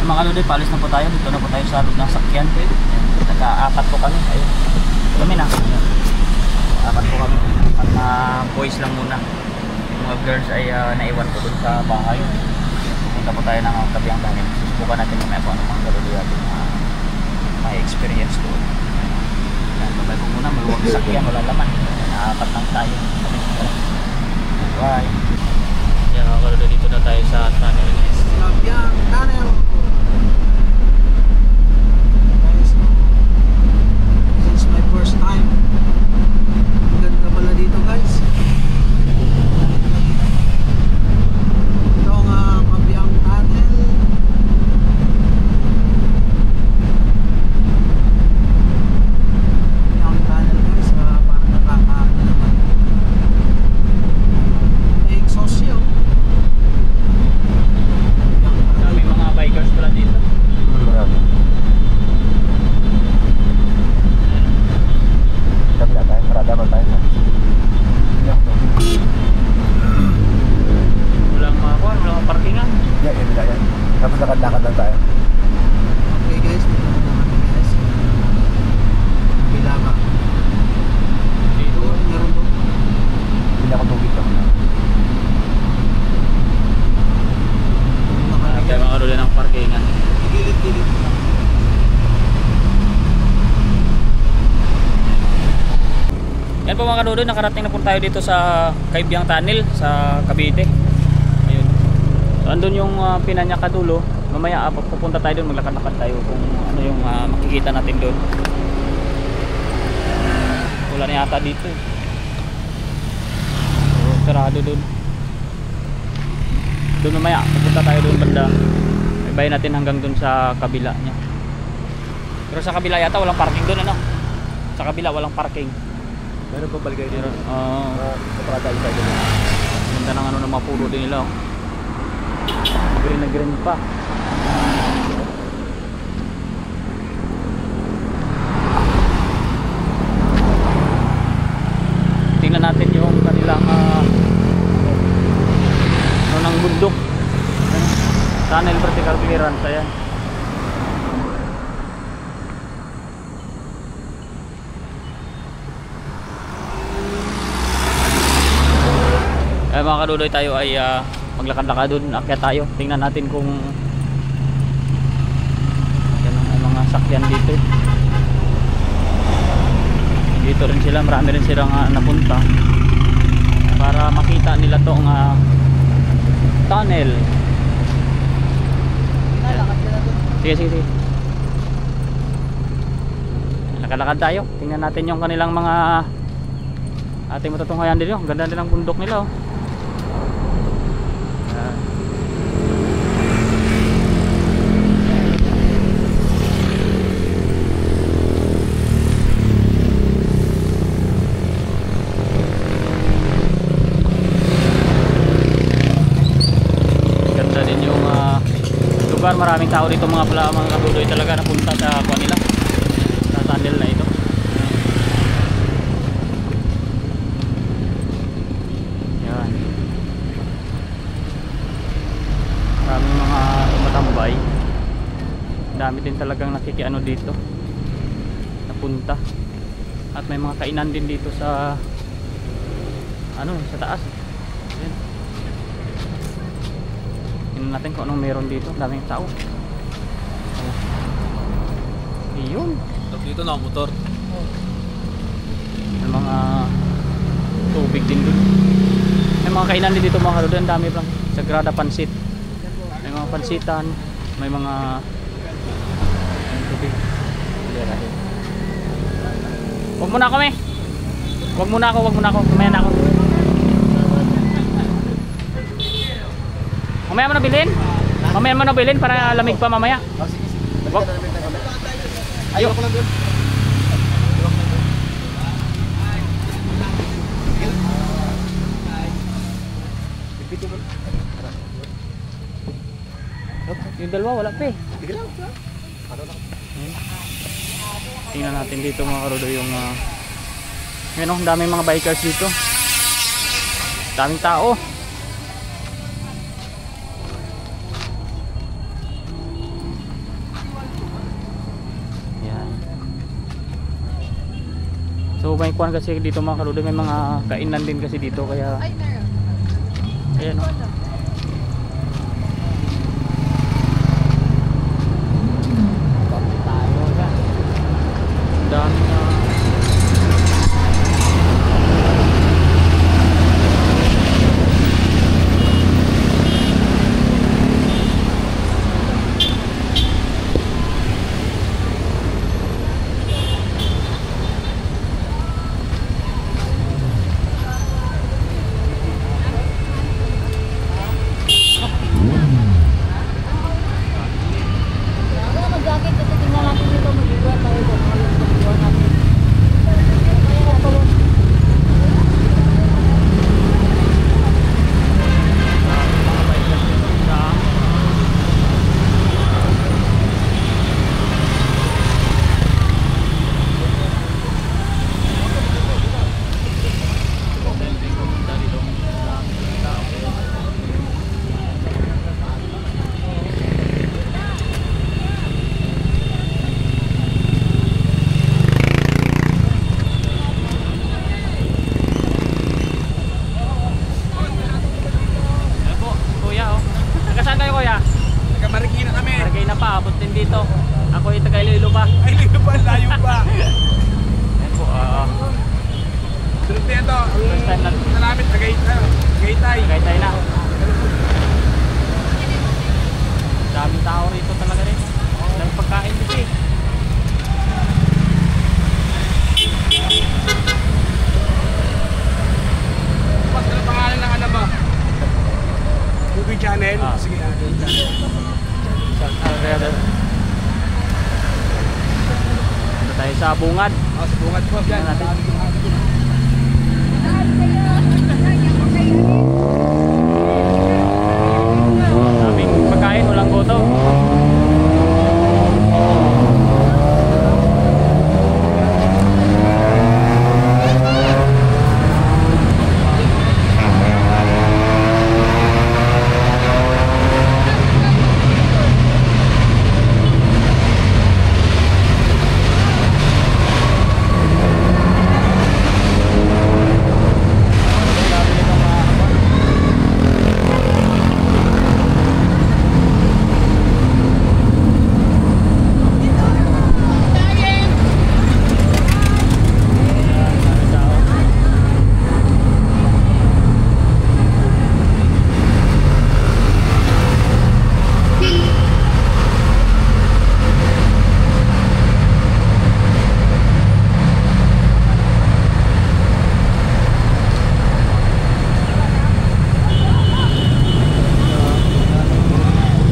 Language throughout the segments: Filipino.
Mga kaludoy, paalis na po tayo. Dito na po tayo sa loob ng sakyan. Nagka-apat po kami. Ayun. Kami na. Apat po kami. At boys lang muna. Yung mga girls ay naiwan po dun sa bahay. Punta po tayo ng Kabiang Tunnel. Susubukan natin mamaya po anong mga kaludoy ating may experience doon. Kamay po muna, maluwag sakyan, wala laman. Naapat lang tayo. Bye. Kaya mga kaludoy, dito na tayo sa tunnel. Kabiang Tunnel. Guys, this is my first time. Ang ganda pala dito, guys. Ito ang Kabiang Tunnel. Kabiang Tunnel, guys. Parang nakakaano naman. May exhaust yun. Daming mga bikers pala dito. Marami. Kabila tayo, parada ba tayo? Walang mga kuhan, walang parkingan. Yeah, kabila yan. Tapos lakad-lakad lang tayo. Okay guys, dito na kami guys. Kabila ba? Dito. Meron doon. Hindi ako tubig lang. Kaya mga kaludoy ng parkingan. Gilid-gilid lang. Yan po mga kaludoy, nakarating na po tayo dito sa Kabiang Tunnel sa Cavite. Ayun. So, andun yung Pinanya Kadulo. Mamaya pupunta tayo doon, maglakad-lakad tayo kung ano yung makikita natin doon. Wala na yata dito. So, sarado doon. Doon mamaya, pupunta tayo doon banda. Ibayin natin hanggang doon sa kabila niya. Pero sa kabila yata walang parking doon, ano? Sa kabila walang parking. Meron pa baligay dito. Oo. Parada isa dito. Ganda ng ano ng mga pulo din nila. Oh. Green na green pa. Tingnan natin yung kanilang ano ng bundok. Tunnel vertical clearance, ayan. Mga kaludoy, tayo ay maglakad-lakad doon, akyat tayo. Tingnan natin kung yan ang mga sakyan dito. Dito rin sila, marami rin silang napunta para makita nila tong tunnel. Sige, sige, sige. Lakad-lakad tayo. Tingnan natin yung kanilang mga ating matutunghayan din yun. Ganda din ang bundok nila, oh. Maraming tao dito mga kaludoy talaga napunta sa kanila sa tunnel na ito. Yan. Maraming mga tumatambay. Dami din talagang nakikiano dito napunta. At may mga kainan din dito sa ano, sa taas. Yan. Tingnan natin kung anong meron dito. Daming tao. Ayun. Dito na motor. May mga tubig din dun. May mga kainan din dito mga kaludoy. Ang dami lang. Sagrada Pansit. May mga pansitan. May mga tubig. Huwag muna kami. Huwag muna ako. Mamaya na ako. Mamaya mo na bilhin? Mamaya mo na bilhin para lamig pa mamaya. Oh, sige, sige. Balikan na namin tayo. Ayaw ko lang doon. Yung dalawa wala pa eh. Sige lang. Tingnan natin dito mga kaludoy yung ang daming mga bikers dito. Daming tao. So may kuwan kasi dito mga kaludoy, may mga kainan din kasi dito kaya Ay, meron. ayan o. Dami na Mag-jacket kasi tingnan natin dito. Mag-iwan tayo doon. Mag-iwan natin. Ayan po, si kuya o. Taga saan kayo kuya? Nagkamarikina kami. Maragay na pa, abot din dito. Ako ay taga Iloilo pa. Ay, liyo pa, layo pa. Ayan po, Sunod na ito. first time natin. Punta namin, Tagaytay. Tagaytay na. Daming tao rito talaga rin. Daming pagkain kasi. Boss, ano pangalan ng ano ba? Movie channel? Ah. Sige, movie channel. Ito tayo sa bungad. Oh, sa bungad po. Yan. Tingnan natin. Daming pagkain, walang goto.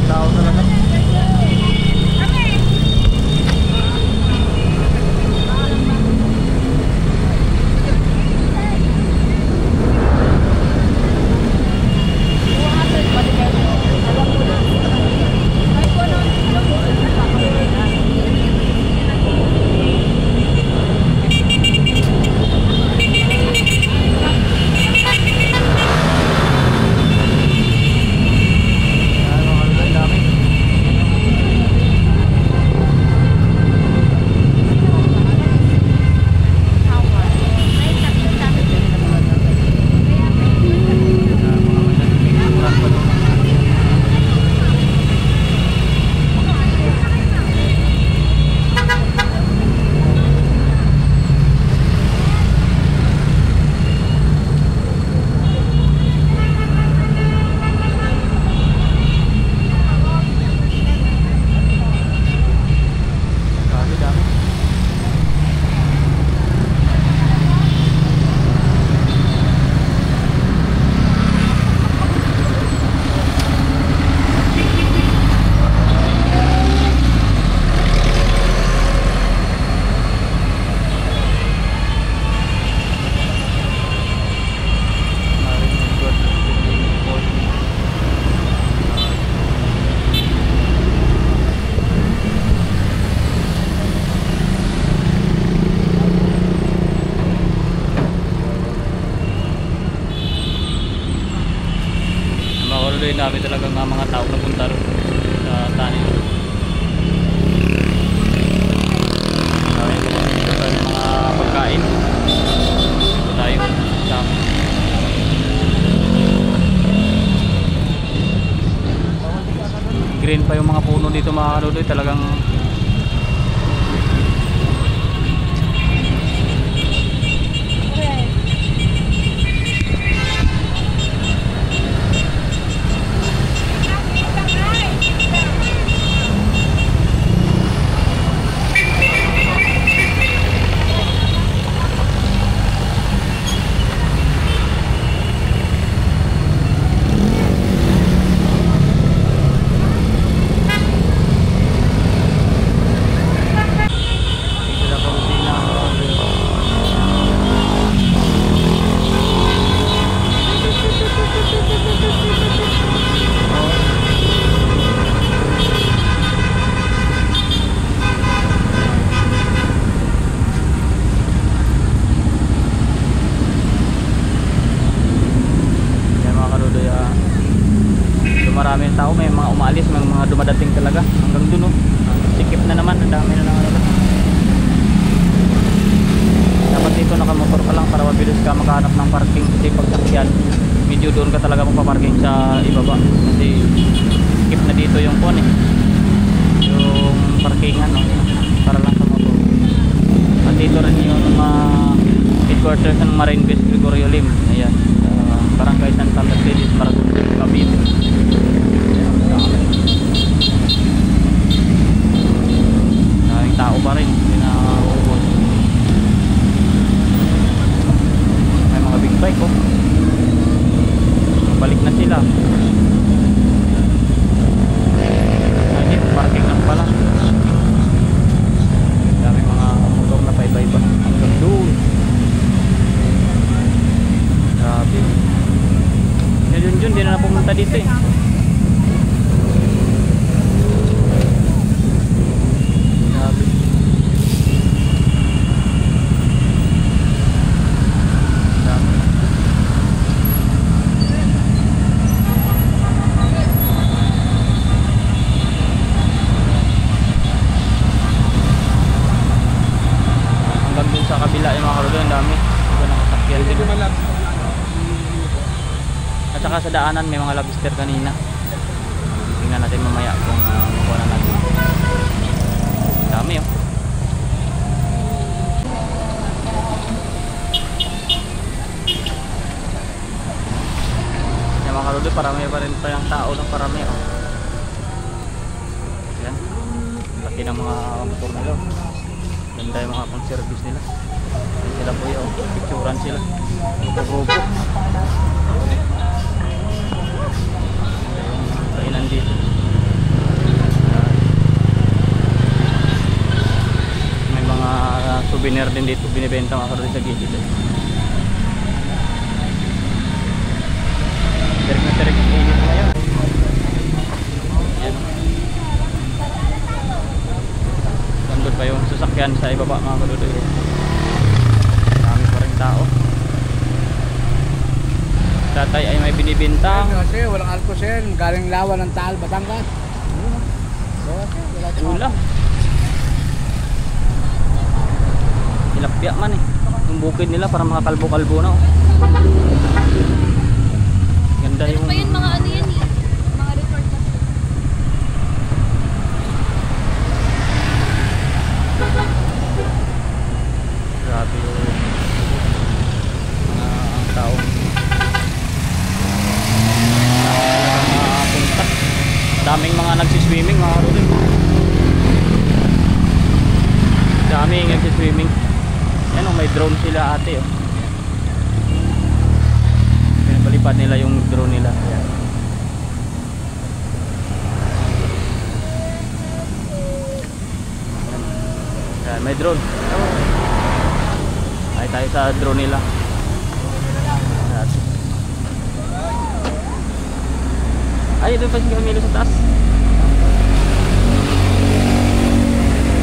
Tao talaga. Ayan, mga kaludoy, dami. Grabe, dami. Maraming good. Mga kaludoy, dami talaga mga tao na punta rin sa tanin. Dami mga pagkain. green pa yung mga puno dito mga kaludoy, talagang maraming tao, may mga umaalis, may mga dumadating talaga hanggang dun oh. Sikip na naman, ang dami na naman. Dapat dito nakamotor ka lang para mabilis ka makahanap ng parking, kasi pag sakyan medyo doon ka talaga magpaparking sa ibaba, kasi sikip na dito yung kuan eh, yung parkingan no, para lang sa motor. At dito rin yung headquarters ng Marine Base Gregorio Lim, ayan, Barangay Santa Mercedes, Maragondon, Cavite. Daming tao pa rin, hindi nakakaubos. May mga big bike oh, balik na sila. Ay, parking lang pala. Daming mga motor na paiba-iba hanggang doon. Grabe. Yun, di na pumunta dito eh. Grabe. Grabe. Hanggang dun sa kabila yung mga karulo, ang dami. Ito nakasakyan din. At saka sa daanan may mga lobster kanina. Tingnan natin mamaya kung makuha na natin. Dami oh. Yung mga karulo, parami pa rin pa yung tao ng parami oh. Yan. Laki ng mga motor nila oh. Ganda yung mga pang-service nila. Yan sila po yun oh. Picturan sila. Grupo-grupo. Kainan dito. May mga souvenir din dito binibenta mga karoon sa gilid. Tirik na tirik ang init ngayon. Yan. Nandun pa yung sasakyan sa ibaba mga karoon. Marami pa rin tao. Tatay ay may binibintang. Kasi walang alcohol, galing Lawa ng Taal, Batangas. Ulam. Tilapia man eh. Yung bukid nila para makakalbo-kalbo na oh. Ganda yung... Pa yun mga ano yan eh. Mga resort na. Grabe yung ang tao. Daming mga nagsiswimming mga karulo. Daming nagsiswimming. Yan oh, may drone sila ate oh. Pinapalipad nila yung drone nila. Ayan. Ayan, may drone. Ay tayo sa drone nila. Ayan. Ay, doon pa si Camilo sa taas.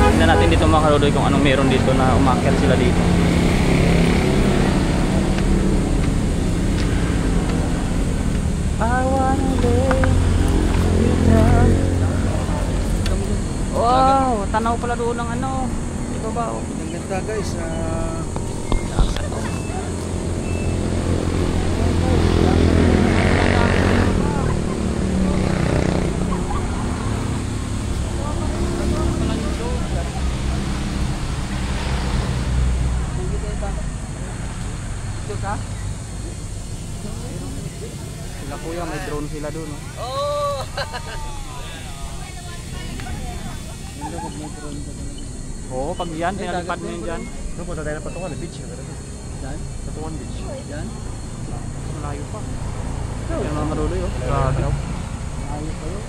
Tignan natin dito mga karudoy kung anong meron dito na umakyat sila dito. I wanna live without. Wow, tanaw pala doon ng ano. Di ba oh? Ang ganda guys. ka? Sila kuya, may drone sila doon. Oh! Hindi ko may drone ka talaga. Oo, pag yan, pinalipad mo yun dyan. Ano po, tayo na Patukan, beach na talaga. Dyan? Patukan beach. Dyan? Malayo pa. Yan mga maruloy oh. Grabe. Malayo pa yun.